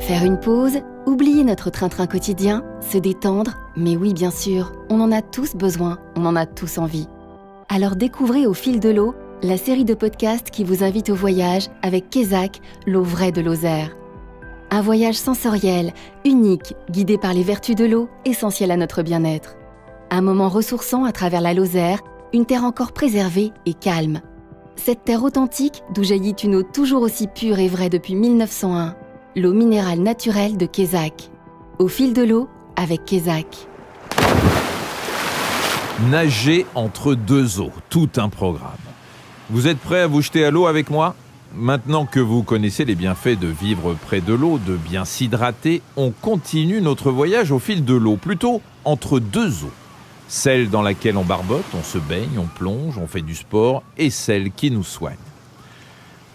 Faire une pause, oublier notre train-train quotidien, se détendre, mais oui bien sûr, on en a tous besoin, on en a tous envie. Alors découvrez Au fil de l'eau, la série de podcasts qui vous invite au voyage avec Kézak, l'eau vraie de Lozère. Un voyage sensoriel, unique, guidé par les vertus de l'eau, essentielles à notre bien-être. Un moment ressourçant à travers la Lozère, une terre encore préservée et calme. Cette terre authentique d'où jaillit une eau toujours aussi pure et vraie depuis 1901. L'eau minérale naturelle de Kézak. Au fil de l'eau avec Kézak. Nager entre deux eaux, tout un programme. Vous êtes prêts à vous jeter à l'eau avec moi ? Maintenant que vous connaissez les bienfaits de vivre près de l'eau, de bien s'hydrater, on continue notre voyage au fil de l'eau, plutôt entre deux eaux. Celle dans laquelle on barbote, on se baigne, on plonge, on fait du sport, et celle qui nous soigne.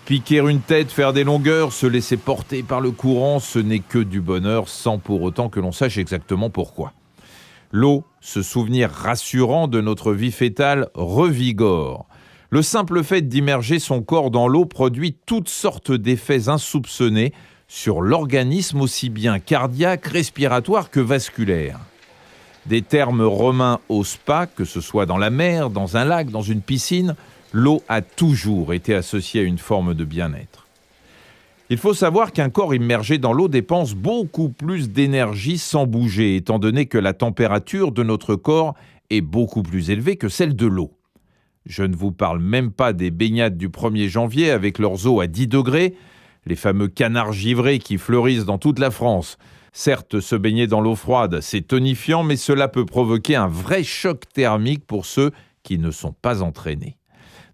Piquer une tête, faire des longueurs, se laisser porter par le courant, ce n'est que du bonheur sans pour autant que l'on sache exactement pourquoi. L'eau, ce souvenir rassurant de notre vie fétale, revigore. Le simple fait d'immerger son corps dans l'eau produit toutes sortes d'effets insoupçonnés sur l'organisme aussi bien cardiaque, respiratoire que vasculaire. Des termes romains au spa, que ce soit dans la mer, dans un lac, dans une piscine, l'eau a toujours été associée à une forme de bien-être. Il faut savoir qu'un corps immergé dans l'eau dépense beaucoup plus d'énergie sans bouger, étant donné que la température de notre corps est beaucoup plus élevée que celle de l'eau. Je ne vous parle même pas des baignades du 1er janvier avec leurs eaux à 10 degrés, les fameux canards givrés qui fleurissent dans toute la France. Certes, se baigner dans l'eau froide, c'est tonifiant, mais cela peut provoquer un vrai choc thermique pour ceux qui ne sont pas entraînés.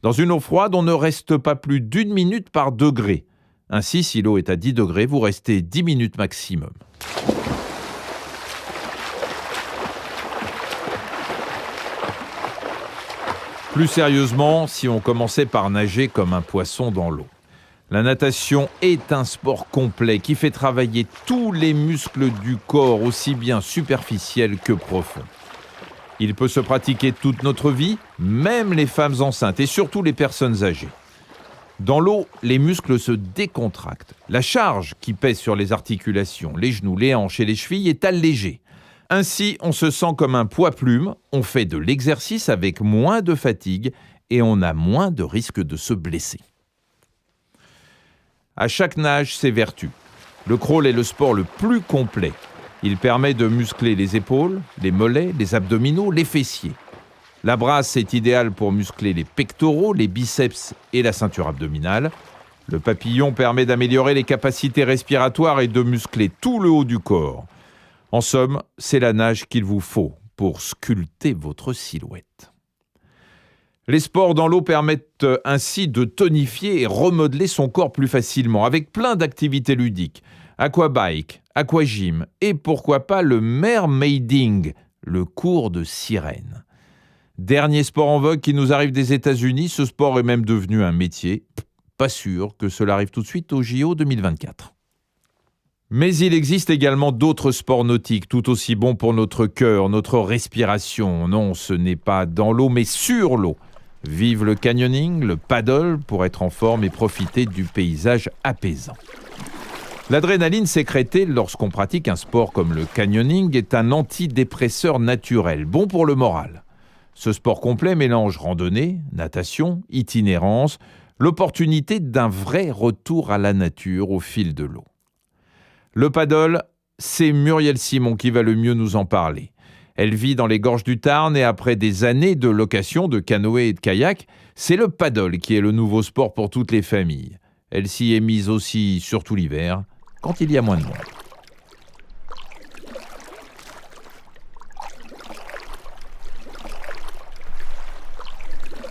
Dans une eau froide, on ne reste pas plus d'1 minute par degré. Ainsi, si l'eau est à 10 degrés, vous restez 10 minutes maximum. Plus sérieusement, si on commençait par nager comme un poisson dans l'eau. La natation est un sport complet qui fait travailler tous les muscles du corps, aussi bien superficiels que profonds. Il peut se pratiquer toute notre vie, même les femmes enceintes et surtout les personnes âgées. Dans l'eau, les muscles se décontractent. La charge qui pèse sur les articulations, les genoux, les hanches et les chevilles est allégée. Ainsi, on se sent comme un poids-plume, on fait de l'exercice avec moins de fatigue et on a moins de risque de se blesser. À chaque nage, ses vertus. Le crawl est le sport le plus complet. Il permet de muscler les épaules, les mollets, les abdominaux, les fessiers. La brasse est idéale pour muscler les pectoraux, les biceps et la ceinture abdominale. Le papillon permet d'améliorer les capacités respiratoires et de muscler tout le haut du corps. En somme, c'est la nage qu'il vous faut pour sculpter votre silhouette. Les sports dans l'eau permettent ainsi de tonifier et remodeler son corps plus facilement, avec plein d'activités ludiques. Aquabike, aquagym et pourquoi pas le mermaiding, le cours de sirène. Dernier sport en vogue qui nous arrive des États-Unis, ce sport est même devenu un métier. Pas sûr que cela arrive tout de suite au JO 2024. Mais il existe également d'autres sports nautiques tout aussi bons pour notre cœur, notre respiration. Non, ce n'est pas dans l'eau mais sur l'eau. Vive le canyoning, le paddle pour être en forme et profiter du paysage apaisant. L'adrénaline sécrétée lorsqu'on pratique un sport comme le canyoning est un antidépresseur naturel, bon pour le moral. Ce sport complet mélange randonnée, natation, itinérance, l'opportunité d'un vrai retour à la nature au fil de l'eau. Le paddle, c'est Muriel Simon qui va le mieux nous en parler. Elle vit dans les gorges du Tarn et après des années de location de canoë et de kayak, c'est le paddle qui est le nouveau sport pour toutes les familles. Elle s'y est mise aussi, surtout l'hiver, quand il y a moins de monde.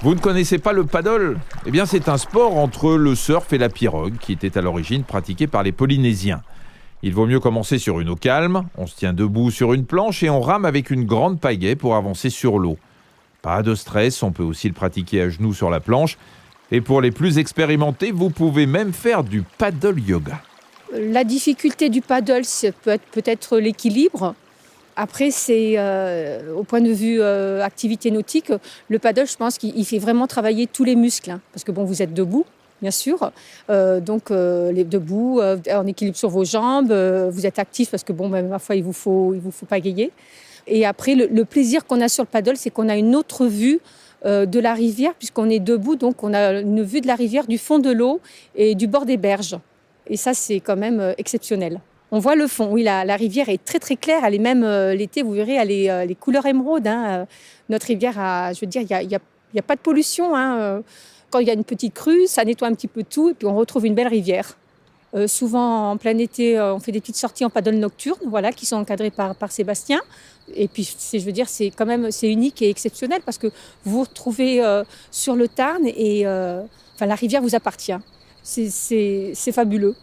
Vous ne connaissez pas le paddle ? Eh bien, c'est un sport entre le surf et la pirogue qui était à l'origine pratiqué par les Polynésiens. Il vaut mieux commencer sur une eau calme, on se tient debout sur une planche et on rame avec une grande pagaie pour avancer sur l'eau. Pas de stress, on peut aussi le pratiquer à genoux sur la planche. Et pour les plus expérimentés, vous pouvez même faire du paddle yoga. La difficulté du paddle, c'est peut-être l'équilibre. Après, c'est au point de vue activité nautique, le paddle, je pense qu'il fait vraiment travailler tous les muscles. Parce que bon, vous êtes debout, bien sûr. Les debout, en équilibre sur vos jambes, vous êtes actif parce que ma foi, il vous faut pagayer. Et après, le plaisir qu'on a sur le paddle, c'est qu'on a une autre vue de la rivière, puisqu'on est debout, donc on a une vue de la rivière, du fond de l'eau et du bord des berges. Et ça, c'est quand même exceptionnel. On voit le fond, oui, la rivière est très très claire, elle est même l'été, vous verrez, elle est les couleurs émeraude. Notre rivière, il n'y a pas de pollution. Quand il y a une petite crue, ça nettoie un petit peu tout et puis on retrouve une belle rivière. Souvent en plein été, on fait des petites sorties en paddle nocturne, voilà, qui sont encadrées par Sébastien. Et puis, c'est unique et exceptionnel parce que vous vous retrouvez sur le Tarn et la rivière vous appartient. C'est fabuleux.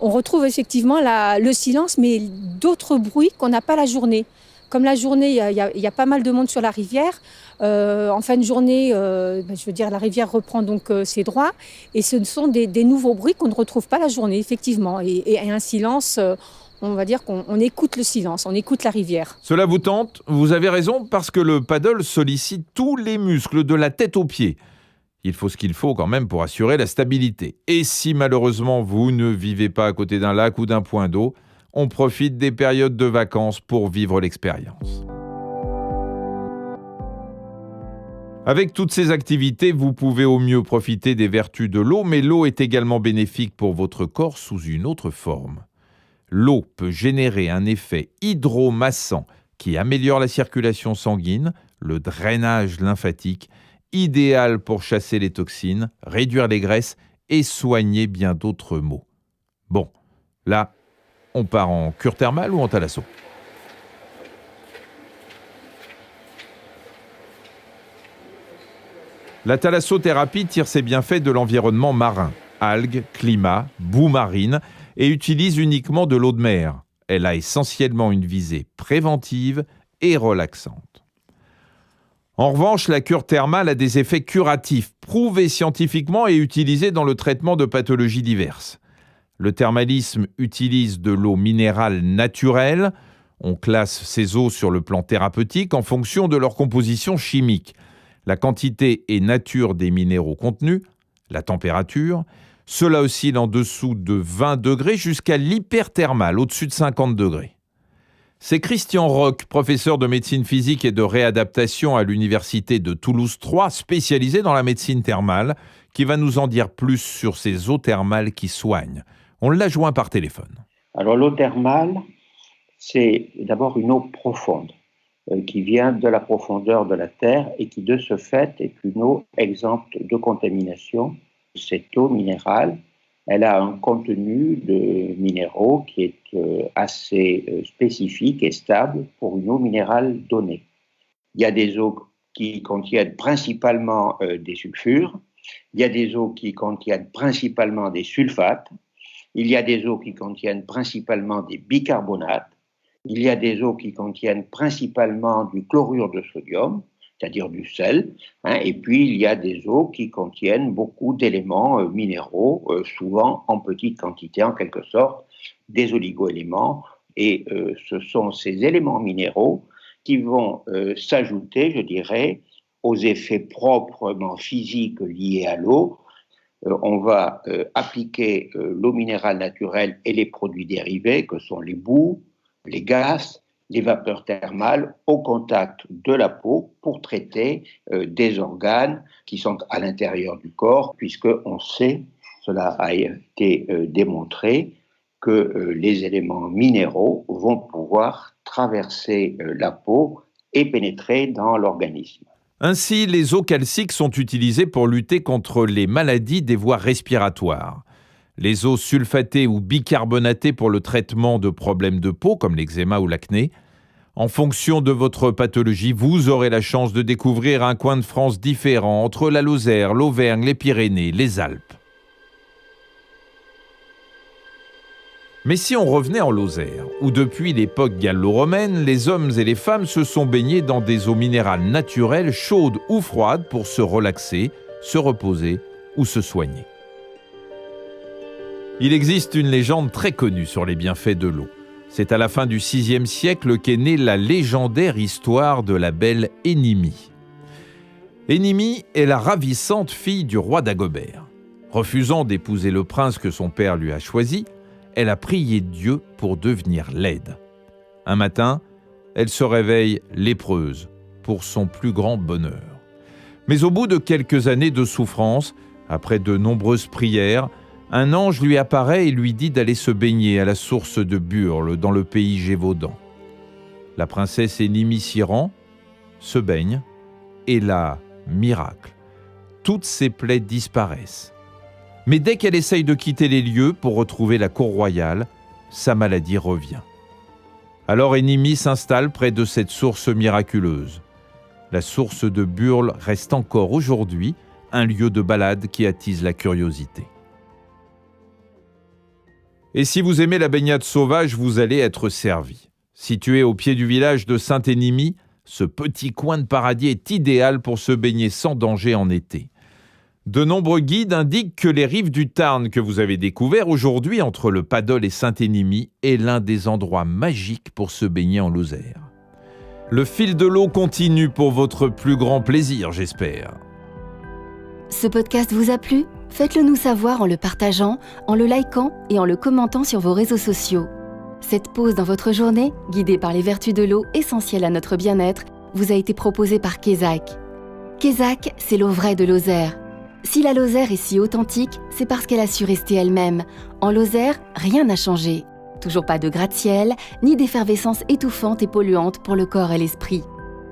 On retrouve effectivement le silence, mais d'autres bruits qu'on n'a pas la journée. Comme la journée, il y a pas mal de monde sur la rivière. En fin de journée, la rivière reprend donc ses droits. Et ce sont des nouveaux bruits qu'on ne retrouve pas la journée, effectivement. Et un silence, on va dire qu'on écoute le silence, on écoute la rivière. Cela vous tente ? Vous avez raison, parce que le paddle sollicite tous les muscles de la tête aux pieds. Il faut ce qu'il faut quand même pour assurer la stabilité. Et si malheureusement vous ne vivez pas à côté d'un lac ou d'un point d'eau, on profite des périodes de vacances pour vivre l'expérience. Avec toutes ces activités, vous pouvez au mieux profiter des vertus de l'eau, mais l'eau est également bénéfique pour votre corps sous une autre forme. L'eau peut générer un effet hydromassant qui améliore la circulation sanguine, le drainage lymphatique, idéal pour chasser les toxines, réduire les graisses et soigner bien d'autres maux. Bon, là, on part en cure thermale ou en thalasso ? La thalassothérapie tire ses bienfaits de l'environnement marin, algues, climat, boue marine, et utilise uniquement de l'eau de mer. Elle a essentiellement une visée préventive et relaxante. En revanche, la cure thermale a des effets curatifs, prouvés scientifiquement et utilisés dans le traitement de pathologies diverses. Le thermalisme utilise de l'eau minérale naturelle. On classe ces eaux sur le plan thérapeutique en fonction de leur composition chimique, la quantité et nature des minéraux contenus, la température. Cela oscille en dessous de 20 degrés jusqu'à l'hyperthermale, au-dessus de 50 degrés. C'est Christian Roch, professeur de médecine physique et de réadaptation à l'université de Toulouse 3, spécialisé dans la médecine thermale, qui va nous en dire plus sur ces eaux thermales qui soignent. On l'a joint par téléphone. Alors l'eau thermale, c'est d'abord une eau profonde qui vient de la profondeur de la terre et qui de ce fait est une eau exempte de contamination. Cette eau minérale, elle a un contenu de minéraux qui est assez spécifique et stable pour une eau minérale donnée. Il y a des eaux qui contiennent principalement des sulfures, il y a des eaux qui contiennent principalement des sulfates, il y a des eaux qui contiennent principalement des bicarbonates, il y a des eaux qui contiennent principalement du chlorure de sodium, c'est-à-dire du sel, et puis il y a des eaux qui contiennent beaucoup d'éléments minéraux, souvent en petite quantité, en quelque sorte, des oligoéléments, et ce sont ces éléments minéraux qui vont s'ajouter, je dirais, aux effets proprement physiques liés à l'eau. On va appliquer l'eau minérale naturelle et les produits dérivés, que sont les boues, les gaz, les vapeurs thermales au contact de la peau pour traiter des organes qui sont à l'intérieur du corps, puisqu'on sait, cela a été démontré, que les éléments minéraux vont pouvoir traverser la peau et pénétrer dans l'organisme. Ainsi, les eaux calciques sont utilisées pour lutter contre les maladies des voies respiratoires. Les eaux sulfatées ou bicarbonatées pour le traitement de problèmes de peau, comme l'eczéma ou l'acné. En fonction de votre pathologie, vous aurez la chance de découvrir un coin de France différent entre la Lozère, l'Auvergne, les Pyrénées, les Alpes. Mais si on revenait en Lozère, où depuis l'époque gallo-romaine, les hommes et les femmes se sont baignés dans des eaux minérales naturelles, chaudes ou froides, pour se relaxer, se reposer ou se soigner. Il existe une légende très connue sur les bienfaits de l'eau. C'est à la fin du VIe siècle qu'est née la légendaire histoire de la belle Énimie. Énimie est la ravissante fille du roi Dagobert. Refusant d'épouser le prince que son père lui a choisi, elle a prié Dieu pour devenir laide. Un matin, elle se réveille lépreuse, pour son plus grand bonheur. Mais au bout de quelques années de souffrance, après de nombreuses prières, un ange lui apparaît et lui dit d'aller se baigner à la source de Burle dans le pays Gévaudan. La princesse Énimie s'y rend, se baigne, et là, miracle, toutes ses plaies disparaissent. Mais dès qu'elle essaye de quitter les lieux pour retrouver la cour royale, sa maladie revient. Alors Énimie s'installe près de cette source miraculeuse. La source de Burle reste encore aujourd'hui un lieu de balade qui attise la curiosité. Et si vous aimez la baignade sauvage, vous allez être servi. Situé au pied du village de Sainte-Énimie, ce petit coin de paradis est idéal pour se baigner sans danger en été. De nombreux guides indiquent que les rives du Tarn que vous avez découvert aujourd'hui entre le Paddle et Sainte-Énimie est l'un des endroits magiques pour se baigner en Lozère. Le fil de l'eau continue pour votre plus grand plaisir, j'espère. Ce podcast vous a plu ? Faites-le nous savoir en le partageant, en le likant et en le commentant sur vos réseaux sociaux. Cette pause dans votre journée, guidée par les vertus de l'eau essentielles à notre bien-être, vous a été proposée par Kézak. Kézak, c'est l'eau vraie de Lozère. Si la Lozère est si authentique, c'est parce qu'elle a su rester elle-même. En Lozère, rien n'a changé. Toujours pas de gratte-ciel, ni d'effervescence étouffante et polluante pour le corps et l'esprit.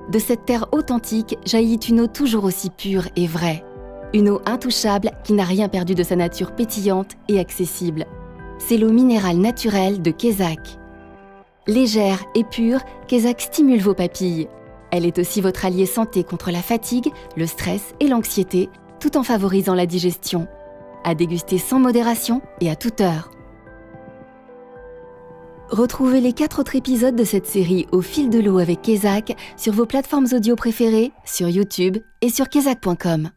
De cette terre authentique jaillit une eau toujours aussi pure et vraie. Une eau intouchable qui n'a rien perdu de sa nature pétillante et accessible. C'est l'eau minérale naturelle de Kézak. Légère et pure, Kézak stimule vos papilles. Elle est aussi votre allié santé contre la fatigue, le stress et l'anxiété, tout en favorisant la digestion. À déguster sans modération et à toute heure. Retrouvez les 4 autres épisodes de cette série Au fil de l'eau avec Kézak sur vos plateformes audio préférées, sur YouTube et sur kézak.com.